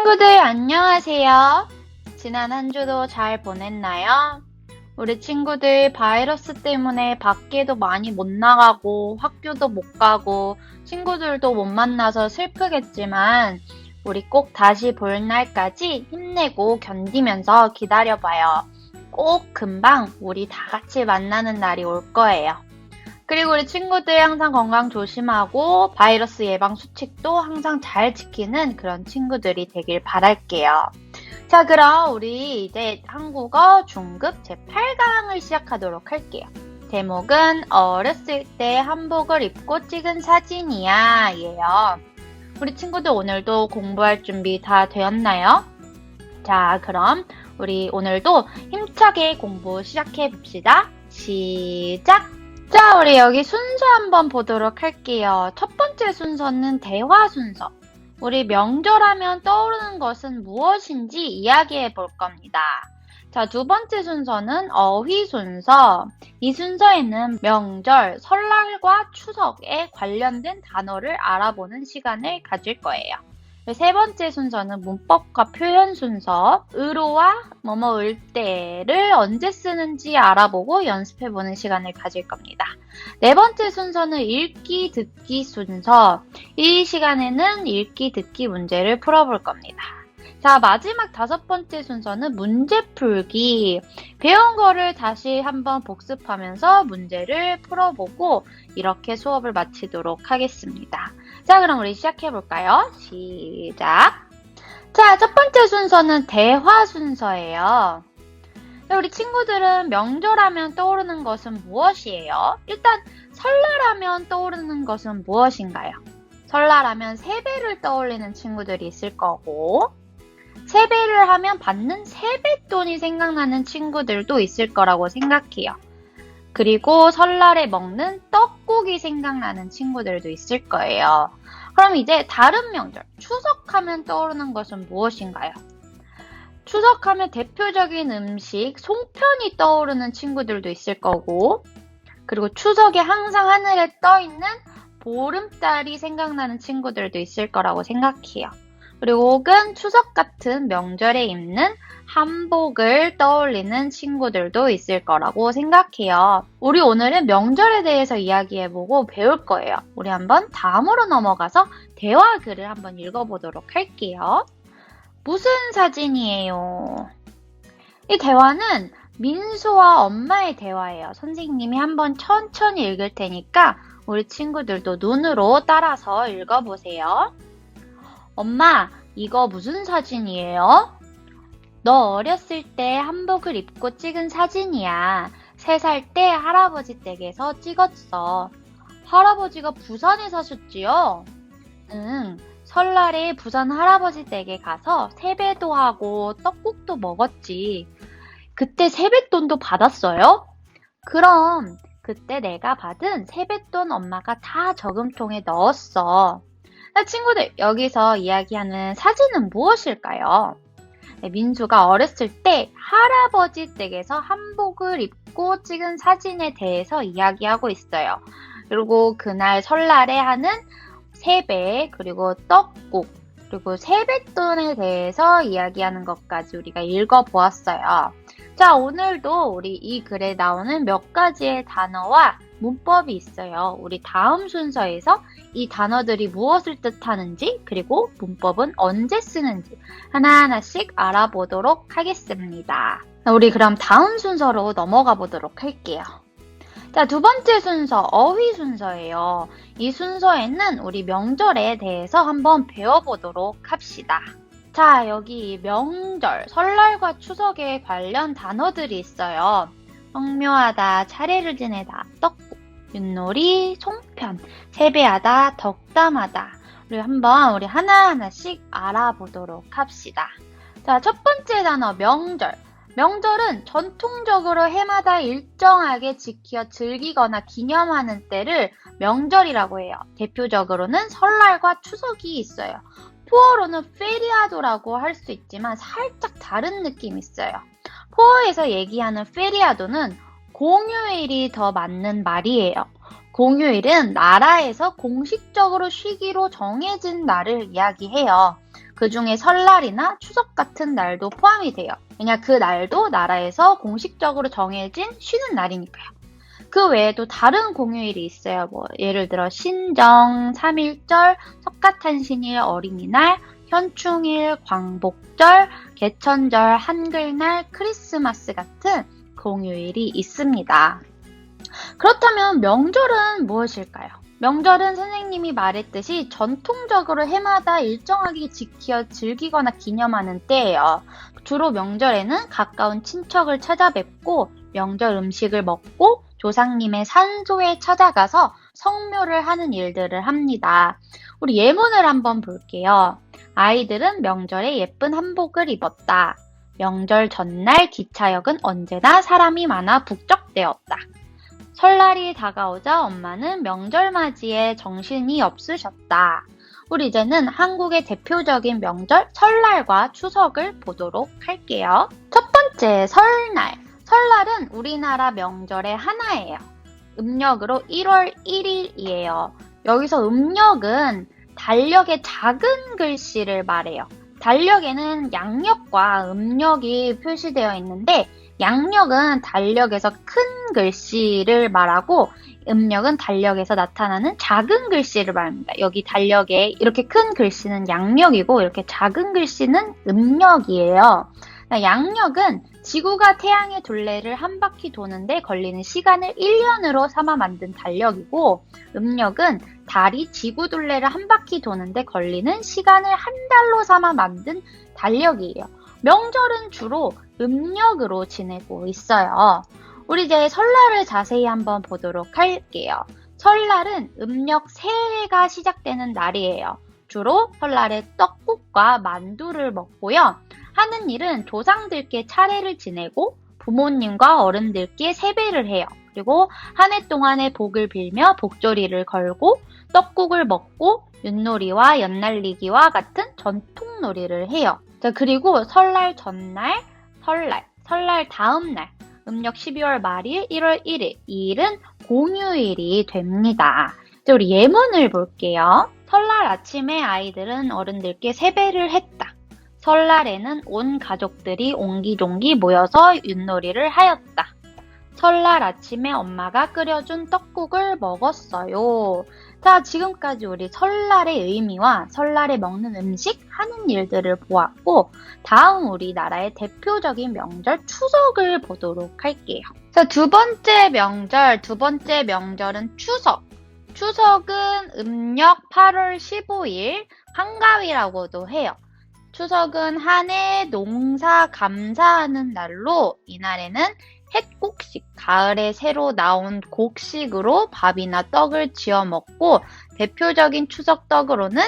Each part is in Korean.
친구들 안녕하세요. 지난 한 주도 잘 보냈나요? 우리 친구들 바이러스 때문에 밖에도 많이 못 나가고 학교도 못 가고 친구들도 못 만나서 슬프겠지만 우리 꼭 다시 볼 날까지 힘내고 견디면서 기다려봐요. 꼭 금방 우리 다 같이 만나는 날이 올 거예요. 그리고 우리 친구들 항상 건강 조심하고 바이러스 예방 수칙도 항상 잘 지키는 그런 친구들이 되길 바랄게요. 자, 그럼 우리 이제 한국어 중급 제8강을 시작하도록 할게요. 제목은 어렸을 때 한복을 입고 찍은 사진이야 예요. 우리 친구들 오늘도 공부할 준비 다 되었나요? 자, 그럼 우리 오늘도 힘차게 공부 시작해 봅시다. 시작! 자, 우리 여기 순서 한번 보도록 할게요. 첫 번째 순서는 대화 순서. 우리 명절하면 떠오르는 것은 무엇인지 이야기해 볼 겁니다. 자, 두 번째 순서는 어휘 순서. 이 순서에는 명절, 설날과 추석에 관련된 단어를 알아보는 시간을 가질 거예요. 세 번째 순서는 문법과 표현 순서, 의로와 뭐뭐을 때를 언제 쓰는지 알아보고 연습해보는 시간을 가질 겁니다. 네 번째 순서는 읽기, 듣기 순서. 이 시간에는 읽기, 듣기 문제를 풀어볼 겁니다. 자, 마지막 다섯 번째 순서는 문제 풀기. 배운 거를 다시 한번 복습하면서 문제를 풀어보고 이렇게 수업을 마치도록 하겠습니다. 자, 그럼 우리 시작해볼까요? 시작! 자, 첫 번째 순서는 대화 순서예요. 우리 친구들은 명절하면 떠오르는 것은 무엇이에요? 일단 설날하면 떠오르는 것은 무엇인가요? 설날하면 세배를 떠올리는 친구들이 있을 거고 세배를 하면 받는 세뱃돈이 생각나는 친구들도 있을 거라고 생각해요. 그리고 설날에 먹는 떡국이 생각나는 친구들도 있을 거예요. 그럼 이제 다른 명절, 추석하면 떠오르는 것은 무엇인가요? 추석하면 대표적인 음식, 송편이 떠오르는 친구들도 있을 거고 그리고 추석에 항상 하늘에 떠있는 보름달이 생각나는 친구들도 있을 거라고 생각해요. 그리고 혹은 추석 같은 명절에 입는 한복을 떠올리는 친구들도 있을 거라고 생각해요. 우리 오늘은 명절에 대해서 이야기해보고 배울 거예요. 우리 한번 다음으로 넘어가서 대화 글을 한번 읽어보도록 할게요. 무슨 사진이에요? 이 대화는 민수와 엄마의 대화예요. 선생님이 한번 천천히 읽을 테니까 우리 친구들도 눈으로 따라서 읽어보세요. 엄마, 이거 무슨 사진이에요? 너 어렸을 때 한복을 입고 찍은 사진이야. 3살 때 할아버지 댁에서 찍었어. 할아버지가 부산에 사셨지요? 응, 설날에 부산 할아버지 댁에 가서 세배도 하고 떡국도 먹었지. 그때 세뱃돈도 받았어요? 그럼 그때 내가 받은 세뱃돈 엄마가 다 저금통에 넣었어. 친구들, 여기서 이야기하는 사진은 무엇일까요? 민수가 어렸을 때 할아버지 댁에서 한복을 입고 찍은 사진에 대해서 이야기하고 있어요. 그리고 그날 설날에 하는 세배, 그리고 떡국, 그리고 세뱃돈에 대해서 이야기하는 것까지 우리가 읽어보았어요. 자, 오늘도 우리 이 글에 나오는 몇 가지의 단어와 문법이 있어요. 우리 다음 순서에서 이 단어들이 무엇을 뜻하는지 그리고 문법은 언제 쓰는지 하나하나씩 알아보도록 하겠습니다. 우리 그럼 다음 순서로 넘어가 보도록 할게요. 자, 두 번째 순서, 어휘 순서예요. 이 순서에는 우리 명절에 대해서 한번 배워보도록 합시다. 자, 여기 명절, 설날과 추석에 관련 단어들이 있어요. 성묘하다, 차례를 지내다, 떡국, 윷놀이, 송편, 세배하다, 덕담하다. 우리 한번 우리 하나하나씩 알아보도록 합시다. 자, 첫 번째 단어 명절. 명절은 전통적으로 해마다 일정하게 지켜 즐기거나 기념하는 때를 명절이라고 해요. 대표적으로는 설날과 추석이 있어요. 포어로는 페리아도라고 할 수 있지만 살짝 다른 느낌이 있어요. 포어에서 얘기하는 페리아도는 공휴일이 더 맞는 말이에요. 공휴일은 나라에서 공식적으로 쉬기로 정해진 날을 이야기해요. 그 중에 설날이나 추석 같은 날도 포함이 돼요. 왜냐, 그 날도 나라에서 공식적으로 정해진 쉬는 날이니까요. 그 외에도 다른 공휴일이 있어요. 예를 들어 신정, 3.1절, 석가탄신일, 어린이날, 현충일, 광복절, 개천절, 한글날, 크리스마스 같은 공휴일이 있습니다. 그렇다면 명절은 무엇일까요? 명절은 선생님이 말했듯이 전통적으로 해마다 일정하게 지켜 즐기거나 기념하는 때예요. 주로 명절에는 가까운 친척을 찾아뵙고 명절 음식을 먹고 조상님의 산소에 찾아가서 성묘를 하는 일들을 합니다. 우리 예문을 한번 볼게요. 아이들은 명절에 예쁜 한복을 입었다. 명절 전날 기차역은 언제나 사람이 많아 북적대었다. 설날이 다가오자 엄마는 명절 맞이에 정신이 없으셨다. 우리 이제는 한국의 대표적인 명절 설날과 추석을 보도록 할게요. 첫 번째, 설날. 설날은 우리나라 명절의 하나예요. 음력으로 1월 1일이에요. 여기서 음력은 달력의 작은 글씨를 말해요. 달력에는 양력과 음력이 표시되어 있는데 양력은 달력에서 큰 글씨를 말하고 음력은 달력에서 나타나는 작은 글씨를 말합니다. 여기 달력에 이렇게 큰 글씨는 양력이고 이렇게 작은 글씨는 음력이에요. 양력은 지구가 태양의 둘레를 한 바퀴 도는데 걸리는 시간을 1년으로 삼아 만든 달력이고 음력은 달이 지구 둘레를 한 바퀴 도는데 걸리는 시간을 한 달로 삼아 만든 달력이에요. 명절은 주로 음력으로 지내고 있어요. 우리 이제 설날을 자세히 한번 보도록 할게요. 설날은 음력 새해가 시작되는 날이에요. 주로 설날에 떡국과 만두를 먹고요. 하는 일은 조상들께 차례를 지내고 부모님과 어른들께 세배를 해요. 그리고 한 해 동안의 복을 빌며 복조리를 걸고 떡국을 먹고 윷놀이와 연날리기와 같은 전통놀이를 해요. 자, 그리고 설날 전날, 설날 다음날, 음력 12월 말일, 1월 1일, 이 일은 공휴일이 됩니다. 이제 우리 예문을 볼게요. 설날 아침에 아이들은 어른들께 세배를 했다. 설날에는 온 가족들이 옹기종기 모여서 윷놀이를 하였다. 설날 아침에 엄마가 끓여준 떡국을 먹었어요. 자, 지금까지 우리 설날의 의미와 설날에 먹는 음식, 하는 일들을 보았고 다음 우리나라의 대표적인 명절 추석을 보도록 할게요. 자, 두 번째 명절은 추석. 추석은 음력 8월 15일 한가위라고도 해요. 추석은 한 해 농사 감사하는 날로 이날에는 햇곡식, 가을에 새로 나온 곡식으로 밥이나 떡을 지어 먹고 대표적인 추석떡으로는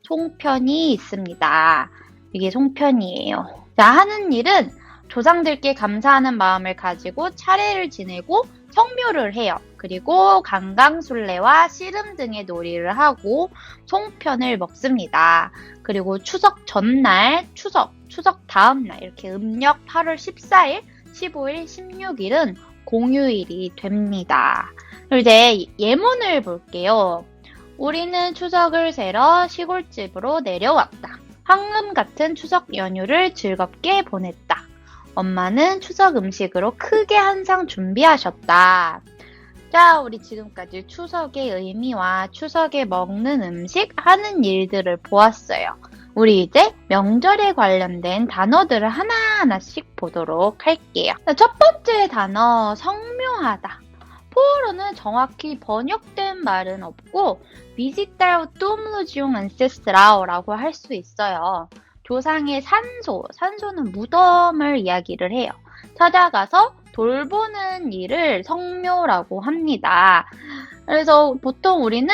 송편이 있습니다. 이게 송편이에요. 자, 하는 일은 조상들께 감사하는 마음을 가지고 차례를 지내고 성묘를 해요. 그리고 강강술래와 씨름 등의 놀이를 하고 송편을 먹습니다. 그리고 추석 전날, 추석 다음날 이렇게 음력 8월 14일, 15일, 16일은 공휴일이 됩니다. 그리고 이제 예문을 볼게요. 우리는 추석을 새러 시골집으로 내려왔다. 황금 같은 추석 연휴를 즐겁게 보냈다. 엄마는 추석 음식으로 크게 한 상 준비하셨다. 자, 우리 지금까지 추석의 의미와 추석에 먹는 음식, 하는 일들을 보았어요. 우리 이제 명절에 관련된 단어들을 하나하나씩 보도록 할게요. 첫 번째 단어, 성묘하다. 포어로는 정확히 번역된 말은 없고 visitar o túmulo de um ancestral라고 할 수 있어요. 조상의 산소는 무덤을 이야기를 해요. 찾아가서 돌보는 일을 성묘라고 합니다. 그래서 보통 우리는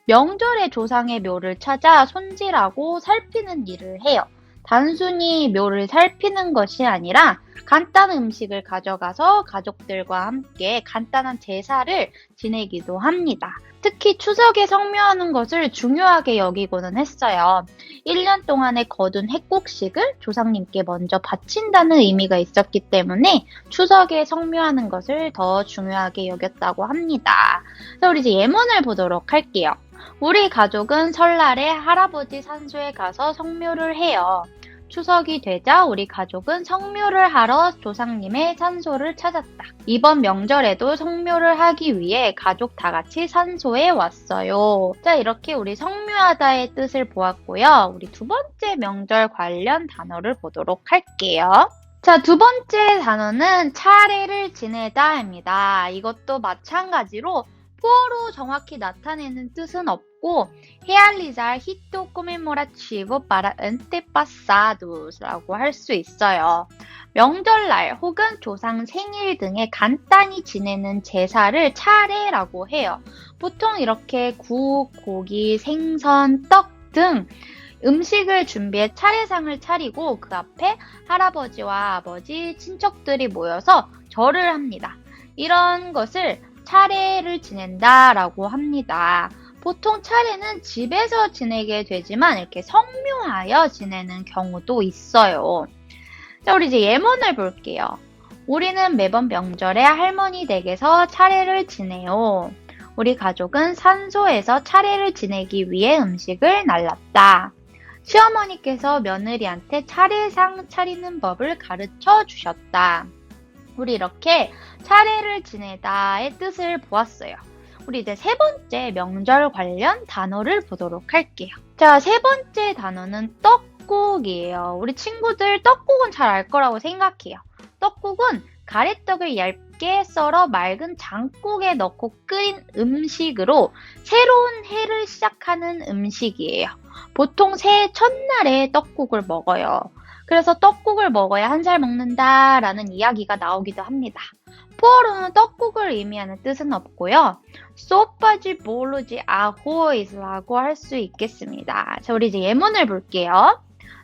명절에 조상의 묘를 찾아 손질하고 살피는 일을 해요. 단순히 묘를 살피는 것이 아니라 간단한 음식을 가져가서 가족들과 함께 간단한 제사를 지내기도 합니다. 특히 추석에 성묘하는 것을 중요하게 여기고는 했어요. 1년 동안에 거둔 햇곡식을 조상님께 먼저 바친다는 의미가 있었기 때문에 추석에 성묘하는 것을 더 중요하게 여겼다고 합니다. 그래서 우리 이제 예문을 보도록 할게요. 우리 가족은 설날에 할아버지 산소에 가서 성묘를 해요. 추석이 되자 우리 가족은 성묘를 하러 조상님의 산소를 찾았다. 이번 명절에도 성묘를 하기 위해 가족 다 같이 산소에 왔어요. 자, 이렇게 우리 성묘하다의 뜻을 보았고요. 우리 두 번째 명절 관련 단어를 보도록 할게요. 자, 두 번째 단어는 차례를 지내다입니다. 이것도 마찬가지로 pu어로 정확히 나타내는 뜻은 없고 realizar rito comemorativo para antepassados라고 할 수 있어요. 명절날 혹은 조상 생일 등에 간단히 지내는 제사를 차례라고 해요. 보통 이렇게 국, 고기, 생선, 떡 등 음식을 준비해 차례상을 차리고 그 앞에 할아버지와 아버지, 친척들이 모여서 절을 합니다. 이런 것을 차례를 지낸다라고 합니다. 보통 차례는 집에서 지내게 되지만 이렇게 성묘하여 지내는 경우도 있어요. 자, 우리 이제 예문을 볼게요. 우리는 매번 명절에 할머니 댁에서 차례를 지내요. 우리 가족은 산소에서 차례를 지내기 위해 음식을 날랐다. 시어머니께서 며느리한테 차례상 차리는 법을 가르쳐 주셨다. 우리 이렇게 차례를 지내다의 뜻을 보았어요. 우리 이제 세 번째 명절 관련 단어를 보도록 할게요. 자, 세 번째 단어는 떡국이에요. 우리 친구들 떡국은 잘 알 거라고 생각해요. 떡국은 가래떡을 얇게 썰어 맑은 장국에 넣고 끓인 음식으로 새로운 해를 시작하는 음식이에요. 보통 새해 첫날에 떡국을 먹어요. 그래서 떡국을 먹어야 한 살 먹는다라는 이야기가 나오기도 합니다. pu어로는 떡국을 의미하는 뜻은 없고요. sopa de bolo de arroz라고 할 수 있겠습니다. 자, 우리 이제 예문을 볼게요.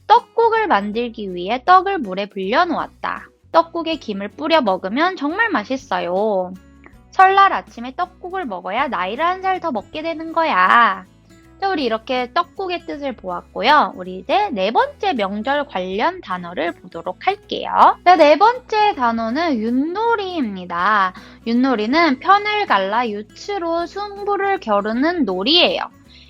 떡국을 만들기 위해 떡을 물에 불려 놓았다. 떡국에 김을 뿌려 먹으면 정말 맛있어요. 설날 아침에 떡국을 먹어야 나이를 한 살 더 먹게 되는 거야. 자, 우리 이렇게 떡국의 뜻을 보았고요. 우리 이제 네 번째 명절 관련 단어를 보도록 할게요. 자, 네 번째 단어는 윷놀이입니다. 윷놀이는 편을 갈라 유추로 승부를 겨루는 놀이예요.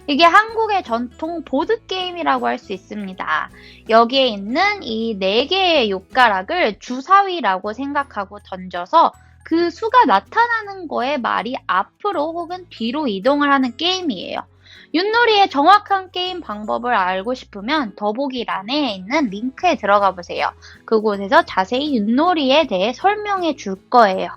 이게 한국의 전통 보드게임이라고 할 수 있습니다. 여기에 있는 이 4개의 윷가락을 주사위라고 생각하고 던져서 그 수가 나타나는 거에 말이 앞으로 혹은 뒤로 이동을 하는 게임이에요. 윷놀이의 정확한 게임 방법을 알고 싶으면 더보기란에 있는 링크에 들어가 보세요. 그곳에서 자세히 윷놀이에 대해 설명해 줄 거예요.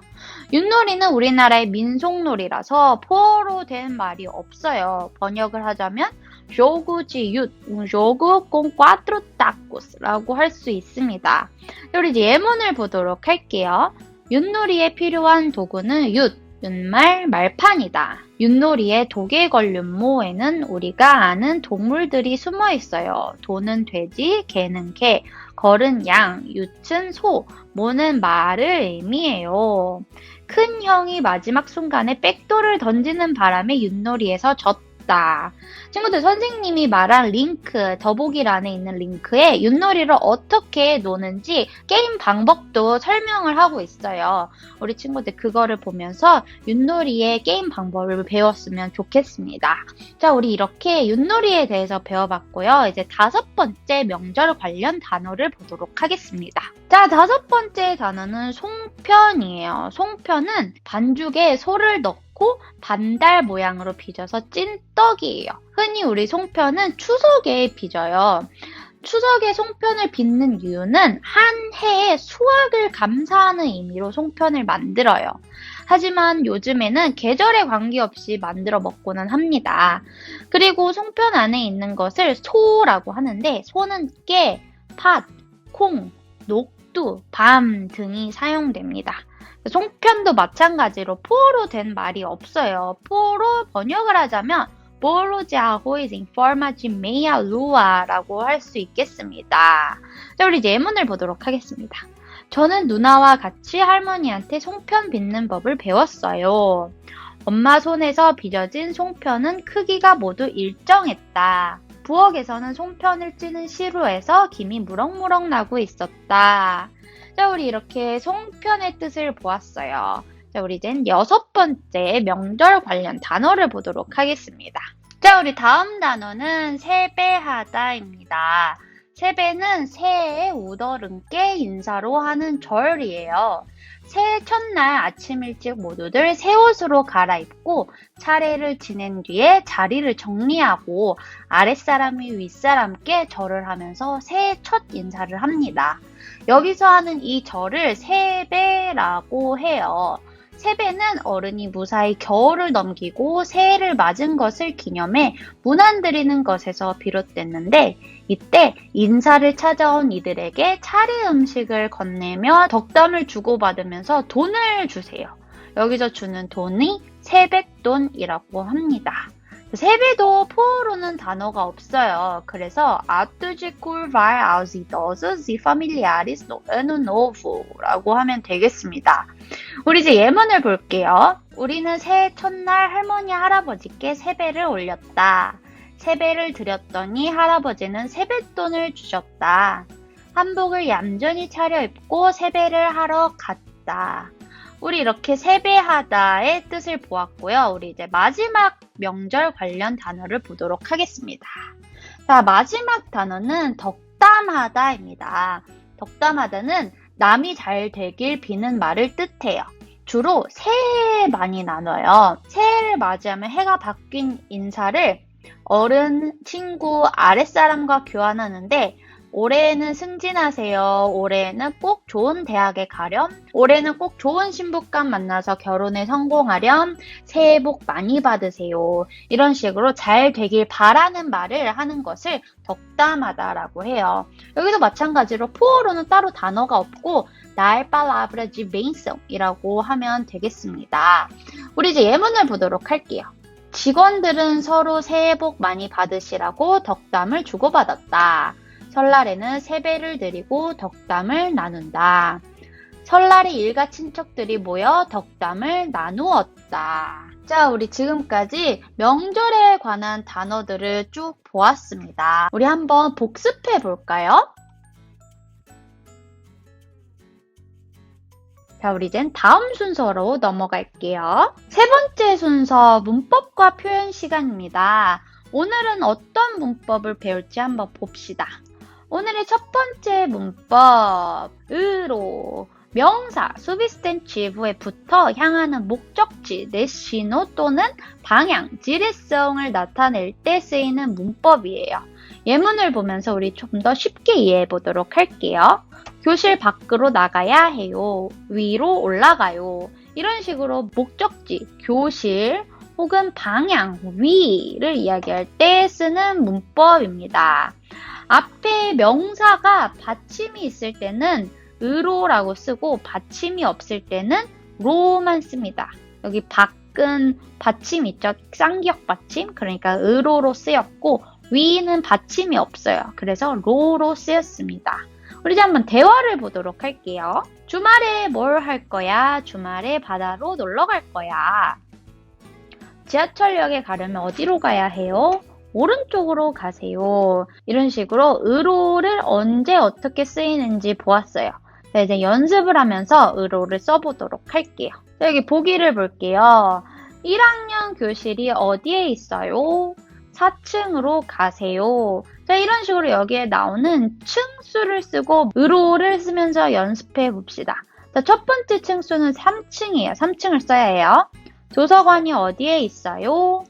윷놀이는 우리나라의 민속놀이라서 pu어로 된 말이 없어요. 번역을 하자면 jogo de 윷, un jogo con cuatro tacos라고 할 수 있습니다. 우리 이제 예문을 보도록 할게요. 윷놀이에 필요한 도구는 윷, 윷말, 말판이다. 윷놀이의 독에 걸린 모에는 우리가 아는 동물들이 숨어 있어요. 도는 돼지, 개는 개, 걸은 양, 윷은 소, 모는 말을 의미해요. 큰 형이 마지막 순간에 백도를 던지는 바람에 윷놀이에서 졌다. 친구들, 선생님이 말한 링크, 더보기란에 있는 링크에 윷놀이를 어떻게 노는지 게임 방법도 설명을 하고 있어요. 우리 친구들 그거를 보면서 윷놀이의 게임 방법을 배웠으면 좋겠습니다. 자, 우리 이렇게 윷놀이에 대해서 배워봤고요. 이제 5번째 명절 관련 단어를 보도록 하겠습니다. 자, 5번째 단어는 송편이에요. 송편은 반죽에 소를 넣고 반달 모양으로 빚어서 찐 떡이에요. 흔히 우리 송편은 추석에 빚어요. 추석에 송편을 빚는 이유는 한 해의 수확을 감사하는 의미로 송편을 만들어요. 하지만 요즘에는 계절에 관계없이 만들어 먹고는 합니다. 그리고 송편 안에 있는 것을 소라고 하는데 소는 깨, 팥, 콩, 녹두, 밤 등이 사용됩니다. 송편도 마찬가지로 pu어로 된 말이 없어요. pu어로 번역을 하자면 bolo de arroz em forma de meia lua라고 할 수 있겠습니다. 자, 우리 이제 예문을 보도록 하겠습니다. 저는 누나와 같이 할머니한테 송편 빚는 법을 배웠어요. 엄마 손에서 빚어진 송편은 크기가 모두 일정했다. 부엌에서는 송편을 찌는 시루에서 김이 무럭무럭 나고 있었다. 자, 우리 이렇게 송편의 뜻을 보았어요. 자, 우리 이젠 6번째 명절 관련 단어를 보도록 하겠습니다. 자, 우리 다음 단어는 세배하다입니다. 세배는 새해 우더른께 인사로 하는 절이에요. 새해 첫날 아침 일찍 모두들 새 옷으로 갈아입고 차례를 지낸 뒤에 자리를 정리하고 아랫사람이 윗사람께 절을 하면서 새해 첫 인사를 합니다. 여기서 하는 이 절을 세배라고 해요. 세배는 어른이 무사히 겨울을 넘기고 새해를 맞은 것을 기념해 문안 드리는 것에서 비롯됐는데 이때 인사를 찾아온 이들에게 차례 음식을 건네며 덕담을 주고받으면서 돈을 주세요. 여기서 주는 돈이 세뱃돈이라고 합니다. 세배도 포로는 단어가 없어요. 그래서 Attujikurvar aos idosos e familiares no ano novo라고 하면 되겠습니다. 우리 이제 예문을 볼게요. 우리는 새해 첫날 할머니 할아버지께 세배를 올렸다. 세배를 드렸더니 할아버지는 세뱃돈을 주셨다. 한복을 얌전히 차려입고 세배를 하러 갔다. 우리 이렇게 세배하다의 뜻을 보았고요. 우리 이제 마지막 명절 관련 단어를 보도록 하겠습니다. 자, 마지막 단어는 덕담하다입니다. 덕담하다는 남이 잘 되길 비는 말을 뜻해요. 주로 새해에 많이 나눠요. 새해를 맞이하면 해가 바뀐 인사를 어른, 친구, 아랫사람과 교환하는데 올해는 승진하세요. 올해는 꼭 좋은 대학에 가렴. 올해는 꼭 좋은 신부감 만나서 결혼에 성공하렴. 새해 복 많이 받으세요. 이런 식으로 잘 되길 바라는 말을 하는 것을 덕담하다라고 해요. 여기도 마찬가지로 포어로는 따로 단어가 없고 날 palabra de benção이라고 하면 되겠습니다. 우리 이제 예문을 보도록 할게요. 직원들은 서로 새해 복 많이 받으시라고 덕담을 주고받았다. 설날에는 세배를 드리고 덕담을 나눈다. 설날에 일가 친척들이 모여 덕담을 나누었다. 자, 우리 지금까지 명절에 관한 단어들을 쭉 보았습니다. 우리 한번 복습해 볼까요? 자, 우리 이젠 다음 순서로 넘어갈게요. 세 번째 순서 문법과 표현 시간입니다. 오늘은 어떤 문법을 배울지 한번 봅시다. 오늘의 첫 번째 문법, 으로 명사, 수비스텐티브에 붙어 향하는 목적지, 데시노 또는 방향, 지레성을 나타낼 때 쓰이는 문법이에요. 예문을 보면서 우리 좀 더 쉽게 이해해 보도록 할게요. 교실 밖으로 나가야 해요. 위로 올라가요. 이런 식으로 목적지, 교실 혹은 방향, 위를 이야기할 때 쓰는 문법입니다. 앞에 명사가 받침이 있을 때는 으로라고 쓰고 받침이 없을 때는 로만 씁니다. 여기 밖은 받침 있죠? 쌍기역 받침. 그러니까 으로로 쓰였고 위는 받침이 없어요. 그래서 로로 쓰였습니다. 우리 이제 한번 대화를 보도록 할게요. 주말에 뭘 할 거야? 주말에 바다로 놀러 갈 거야. 지하철역에 가려면 어디로 가야 해요? 오른쪽으로 가세요. 이런 식으로 으로를 언제 어떻게 쓰이는지 보았어요. 자, 이제 연습을 하면서 으로를 써보도록 할게요. 자, 여기 보기를 볼게요. 1학년 교실이 어디에 있어요? 4층으로 가세요. 자, 이런 식으로 여기에 나오는 층수를 쓰고 으로를 쓰면서 연습해 봅시다. 자, 첫 번째 층수는 3층이에요. 3층을 써야 해요. 도서관이 어디에 있어요?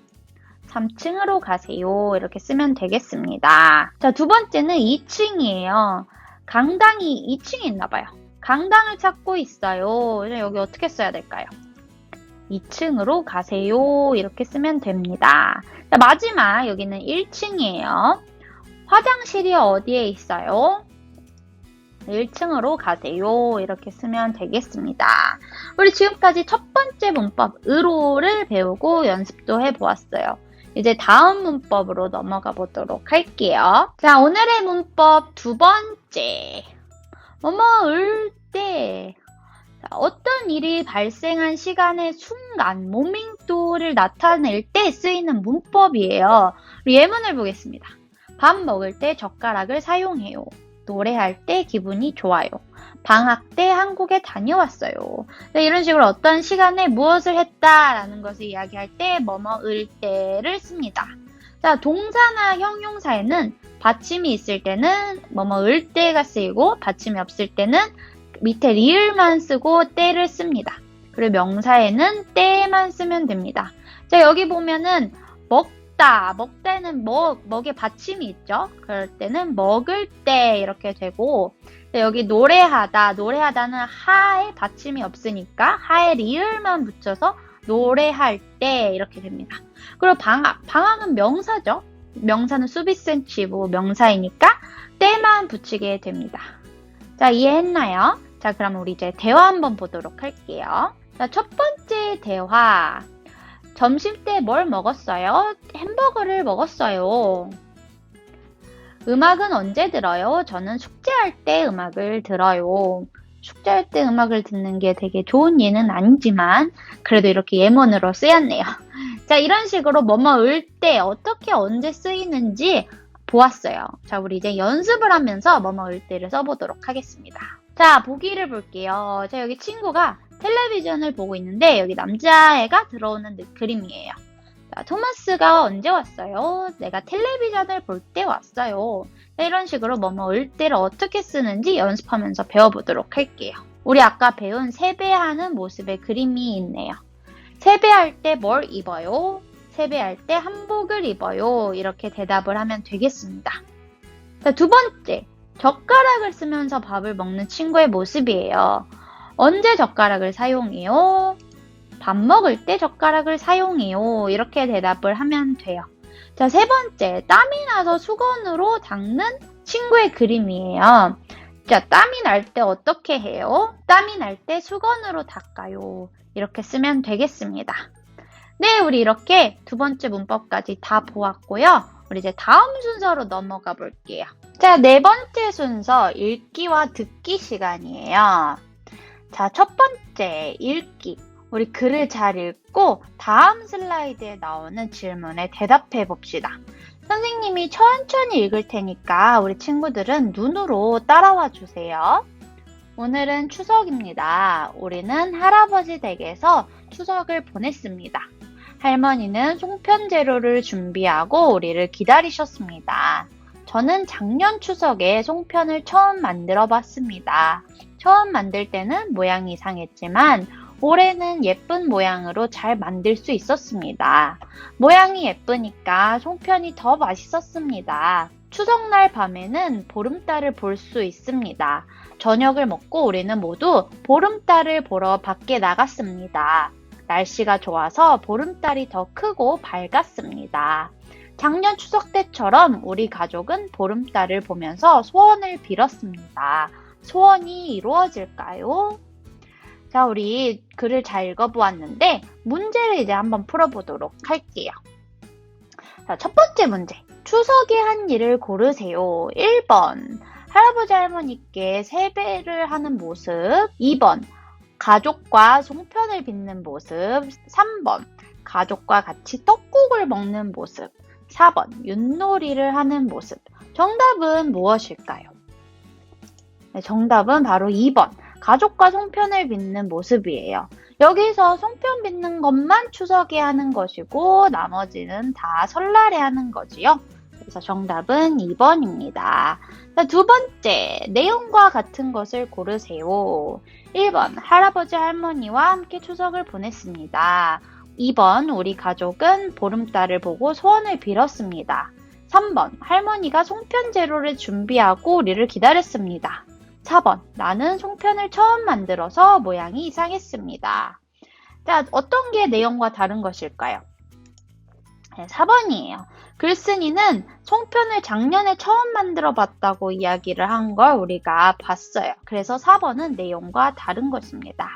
3층으로 가세요. 이렇게 쓰면 되겠습니다. 자, 두 번째는 2층이에요. 강당이 2층에 있나 봐요. 강당을 찾고 있어요. 여기 어떻게 써야 될까요? 2층으로 가세요. 이렇게 쓰면 됩니다. 자, 마지막 여기는 1층이에요. 화장실이 어디에 있어요? 1층으로 가세요. 이렇게 쓰면 되겠습니다. 우리 지금까지 첫 번째 문법 으로를 배우고 연습도 해보았어요. 이제 다음 문법으로 넘어가 보도록 할게요. 자, 오늘의 문법 두 번째. 뭐뭐을 때. 어떤 일이 발생한 시간의 순간, 모멘토를 나타낼 때 쓰이는 문법이에요. 우리 예문을 보겠습니다. 밥 먹을 때 젓가락을 사용해요. 노래할 때 기분이 좋아요. 방학 때 한국에 다녀왔어요. 네, 이런 식으로 어떤 시간에 무엇을 했다라는 것을 이야기할 때 뭐뭐을 때를 씁니다. 자, 동사나 형용사에는 받침이 있을 때는 뭐뭐을 때가 쓰이고 받침이 없을 때는 밑에 리을만 쓰고 때를 씁니다. 그리고 명사에는 때만 쓰면 됩니다. 자, 여기 보면은 먹다에는 먹에 받침이 있죠. 그럴 때는 먹을 때 이렇게 되고, 여기 노래하다는 하에 받침이 없으니까 하에 리을만 붙여서 노래할 때 이렇게 됩니다. 그리고 방학은 명사죠. 명사는 수비센치브 명사이니까 때만 붙이게 됩니다. 자, 이해했나요? 자, 그럼 우리 이제 대화 한번 보도록 할게요. 자, 첫 번째 대화. 점심 때 뭘 먹었어요? 햄버거를 먹었어요. 음악은 언제 들어요? 저는 숙제할 때 음악을 들어요. 숙제할 때 음악을 듣는 게 되게 좋은 예는 아니지만 그래도 이렇게 예문으로 쓰였네요. 자, 이런 식으로 뭐뭐을 때 어떻게 언제 쓰이는지 보았어요. 자, 우리 이제 연습을 하면서 뭐뭐을 때를 써보도록 하겠습니다. 자, 보기를 볼게요. 자, 여기 친구가 텔레비전을 보고 있는데 여기 남자애가 들어오는 그림이에요. 자, 토마스가 언제 왔어요? 내가 텔레비전을 볼 때 왔어요. 자, 이런 식으로 뭐뭐을 때를 어떻게 쓰는지 연습하면서 배워보도록 할게요. 우리 아까 배운 세배하는 모습의 그림이 있네요. 세배할 때 뭘 입어요? 세배할 때 한복을 입어요. 이렇게 대답을 하면 되겠습니다. 자, 두 번째, 젓가락을 쓰면서 밥을 먹는 친구의 모습이에요. 언제 젓가락을 사용해요? 밥 먹을 때 젓가락을 사용해요. 이렇게 대답을 하면 돼요. 자, 세 번째, 땀이 나서 수건으로 닦는 친구의 그림이에요. 자, 땀이 날 때 어떻게 해요? 땀이 날 때 수건으로 닦아요. 이렇게 쓰면 되겠습니다. 네, 우리 이렇게 두 번째 문법까지 다 보았고요. 우리 이제 다음 순서로 넘어가 볼게요. 자, 네 번째 순서, 읽기와 듣기 시간이에요. 자, 첫 번째, 읽기. 우리 글을 잘 읽고 다음 슬라이드에 나오는 질문에 대답해 봅시다. 선생님이 천천히 읽을 테니까 우리 친구들은 눈으로 따라와 주세요. 오늘은 추석입니다. 우리는 할아버지 댁에서 추석을 보냈습니다. 할머니는 송편 재료를 준비하고 우리를 기다리셨습니다. 저는 작년 추석에 송편을 처음 만들어 봤습니다. 처음 만들 때는 모양이 이상했지만 올해는 예쁜 모양으로 잘 만들 수 있었습니다. 모양이 예쁘니까 송편이 더 맛있었습니다. 추석날 밤에는 보름달을 볼 수 있습니다. 저녁을 먹고 우리는 모두 보름달을 보러 밖에 나갔습니다. 날씨가 좋아서 보름달이 더 크고 밝았습니다. 작년 추석 때처럼 우리 가족은 보름달을 보면서 소원을 빌었습니다. 소원이 이루어질까요? 자, 우리 글을 잘 읽어보았는데 문제를 이제 한번 풀어보도록 할게요. 자, 첫 번째 문제. 추석에 한 일을 고르세요. 1번. 할아버지 할머니께 세배를 하는 모습. 2번. 가족과 송편을 빚는 모습. 3번. 가족과 같이 떡국을 먹는 모습. 4번. 윷놀이를 하는 모습. 정답은 무엇일까요? 네, 정답은 바로 2번. 가족과 송편을 빚는 모습이에요. 여기서 송편 빚는 것만 추석에 하는 것이고 나머지는 다 설날에 하는 거지요. 그래서 정답은 2번입니다. 자, 두 번째, 내용과 같은 것을 고르세요. 1번, 할아버지 할머니와 함께 추석을 보냈습니다. 2번, 우리 가족은 보름달을 보고 소원을 빌었습니다. 3번, 할머니가 송편 재료를 준비하고 우리를 기다렸습니다. 4번, 나는 송편을 처음 만들어서 모양이 이상했습니다. 자, 어떤 게 내용과 다른 것일까요? 네, 4번이에요. 글쓴이는 송편을 작년에 처음 만들어 봤다고 이야기를 한 걸 우리가 봤어요. 그래서 4번은 내용과 다른 것입니다.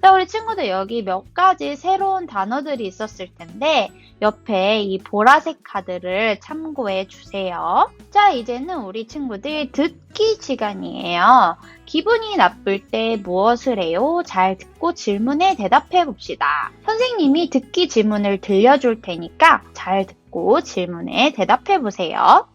자, 우리 친구들 여기 몇 가지 새로운 단어들이 있었을 텐데 옆에 이 보라색 카드를 참고해 주세요. 자, 이제는 우리 친구들 듣기 시간이에요. 기분이 나쁠 때 무엇을 해요? 잘 듣고 질문에 대답해 봅시다. 선생님이 듣기 질문을 들려줄 테니까 잘 듣고 질문에 대답해 보세요.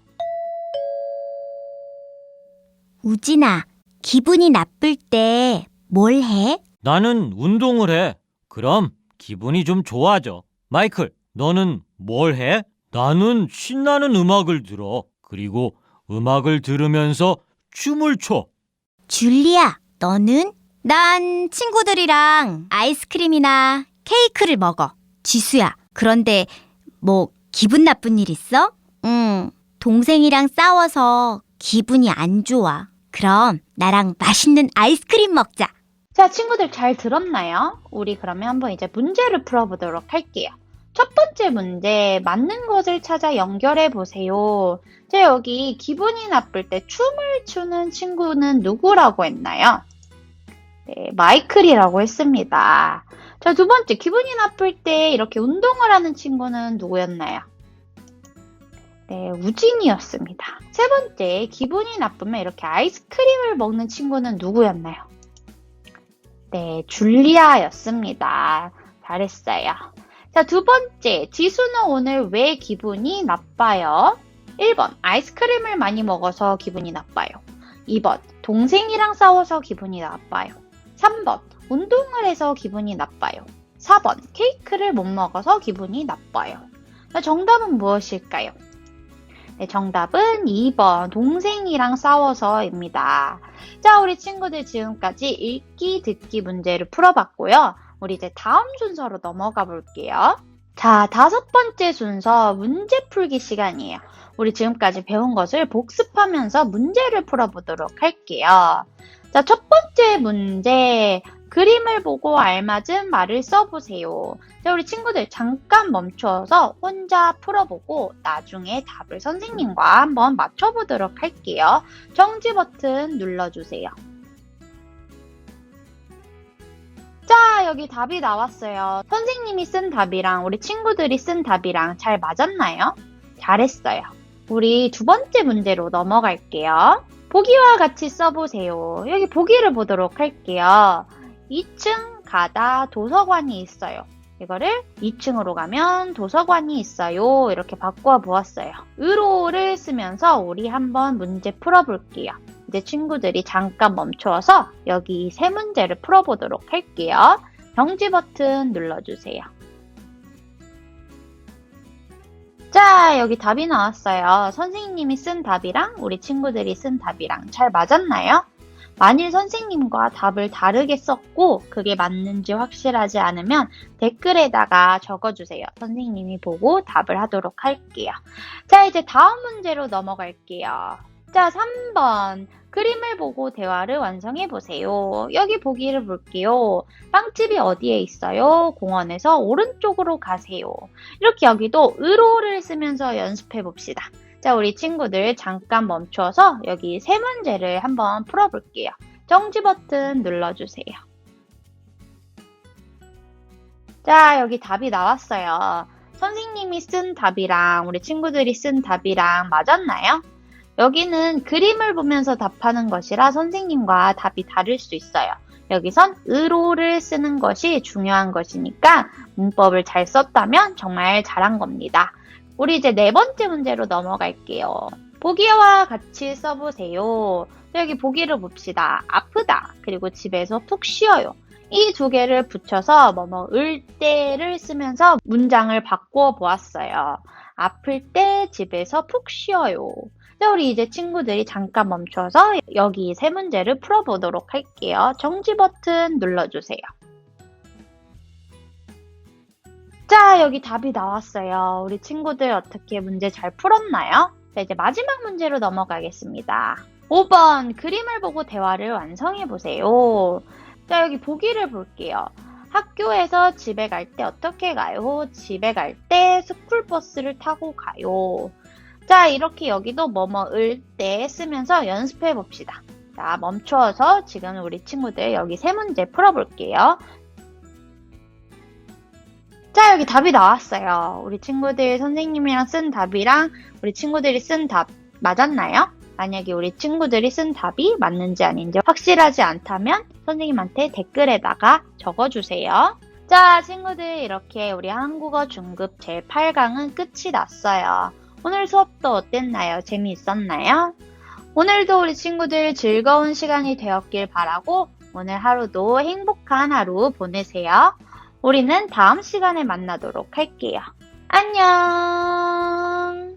우진아, 기분이 나쁠 때 뭘 해? 나는 운동을 해. 그럼 기분이 좀 좋아져. 마이클, 너는 뭘 해? 나는 신나는 음악을 들어. 그리고 음악을 들으면서 춤을 춰. 줄리아, 너는? 난 친구들이랑 아이스크림이나 케이크를 먹어. 지수야, 그런데 뭐 기분 나쁜 일 있어? 응, 동생이랑 싸워서 기분이 안 좋아. 그럼 나랑 맛있는 아이스크림 먹자. 자, 친구들 잘 들었나요? 우리 그러면 한번 이제 문제를 풀어보도록 할게요. 첫 번째 문제, 맞는 것을 찾아 연결해 보세요. 자, 여기 기분이 나쁠 때 춤을 추는 친구는 누구라고 했나요? 네, 마이클이라고 했습니다. 자, 두 번째, 기분이 나쁠 때 이렇게 운동을 하는 친구는 누구였나요? 네, 우진이었습니다. 세 번째, 기분이 나쁘면 이렇게 아이스크림을 먹는 친구는 누구였나요? 네, 줄리아였습니다. 잘했어요. 자, 두 번째, 지수는 오늘 왜 기분이 나빠요? 1번, 아이스크림을 많이 먹어서 기분이 나빠요. 2번, 동생이랑 싸워서 기분이 나빠요. 3번, 운동을 해서 기분이 나빠요. 4번, 케이크를 못 먹어서 기분이 나빠요. 자, 정답은 무엇일까요? 네, 정답은 2번, 동생이랑 싸워서입니다. 자, 우리 친구들 지금까지 읽기, 듣기 문제를 풀어봤고요. 우리 이제 다음 순서로 넘어가 볼게요. 자, 다섯 번째 순서 문제 풀기 시간이에요. 우리 지금까지 배운 것을 복습하면서 문제를 풀어보도록 할게요. 자, 첫 번째 문제, 그림을 보고 알맞은 말을 써보세요. 자, 우리 친구들 잠깐 멈춰서 혼자 풀어보고 나중에 답을 선생님과 한번 맞춰보도록 할게요. 정지 버튼 눌러주세요. 자, 여기 답이 나왔어요. 선생님이 쓴 답이랑 우리 친구들이 쓴 답이랑 잘 맞았나요? 잘했어요. 우리 두 번째 문제로 넘어갈게요. 보기와 같이 써보세요. 여기 보기를 보도록 할게요. 2층 가다 도서관이 있어요. 이거를 2층으로 가면 도서관이 있어요. 이렇게 바꿔 보았어요. 으로를 쓰면서 우리 한번 문제 풀어볼게요. 이제 친구들이 잠깐 멈춰서 여기 세 문제를 풀어보도록 할게요. 정지 버튼 눌러주세요. 자, 여기 답이 나왔어요. 선생님이 쓴 답이랑 우리 친구들이 쓴 답이랑 잘 맞았나요? 만일 선생님과 답을 다르게 썼고 그게 맞는지 확실하지 않으면 댓글에다가 적어주세요. 선생님이 보고 답을 하도록 할게요. 자, 이제 다음 문제로 넘어갈게요. 자, 3번. 그림을 보고 대화를 완성해보세요. 여기 보기를 볼게요. 빵집이 어디에 있어요? 공원에서 오른쪽으로 가세요. 이렇게 여기도 으로를 쓰면서 연습해봅시다. 자, 우리 친구들 잠깐 멈춰서 여기 세 문제를 한번 풀어볼게요. 정지 버튼 눌러주세요. 자, 여기 답이 나왔어요. 선생님이 쓴 답이랑 우리 친구들이 쓴 답이랑 맞았나요? 여기는 그림을 보면서 답하는 것이라 선생님과 답이 다를 수 있어요. 여기선 으로를 쓰는 것이 중요한 것이니까 문법을 잘 썼다면 정말 잘한 겁니다. 우리 이제 네 번째 문제로 넘어갈게요. 보기와 같이 써보세요. 여기 보기를 봅시다. 아프다. 그리고 집에서 푹 쉬어요. 이 두 개를 붙여서 을 때를 쓰면서 문장을 바꾸어 보았어요. 아플 때 집에서 푹 쉬어요. 자, 우리 이제 친구들이 잠깐 멈춰서 여기 세 문제를 풀어보도록 할게요. 정지 버튼 눌러주세요. 자, 여기 답이 나왔어요. 우리 친구들 어떻게 문제 잘 풀었나요? 자, 이제 마지막 문제로 넘어가겠습니다. 5번, 그림을 보고 대화를 완성해보세요. 자, 여기 보기를 볼게요. 학교에서 집에 갈 때 어떻게 가요? 집에 갈 때 스쿨버스를 타고 가요. 자, 이렇게 여기도 을 때 쓰면서 연습해 봅시다. 자, 멈춰서 지금 우리 친구들 여기 세 문제 풀어볼게요. 자, 여기 답이 나왔어요. 우리 친구들 선생님이랑 쓴 답이랑 우리 친구들이 쓴 답 맞았나요? 만약에 우리 친구들이 쓴 답이 맞는지 아닌지 확실하지 않다면 선생님한테 댓글에다가 적어주세요. 자, 친구들 이렇게 우리 한국어 중급 제8강은 끝이 났어요. 오늘 수업도 어땠나요? 재미있었나요? 오늘도 우리 친구들 즐거운 시간이 되었길 바라고 오늘 하루도 행복한 하루 보내세요. 우리는 다음 시간에 만나도록 할게요. 안녕.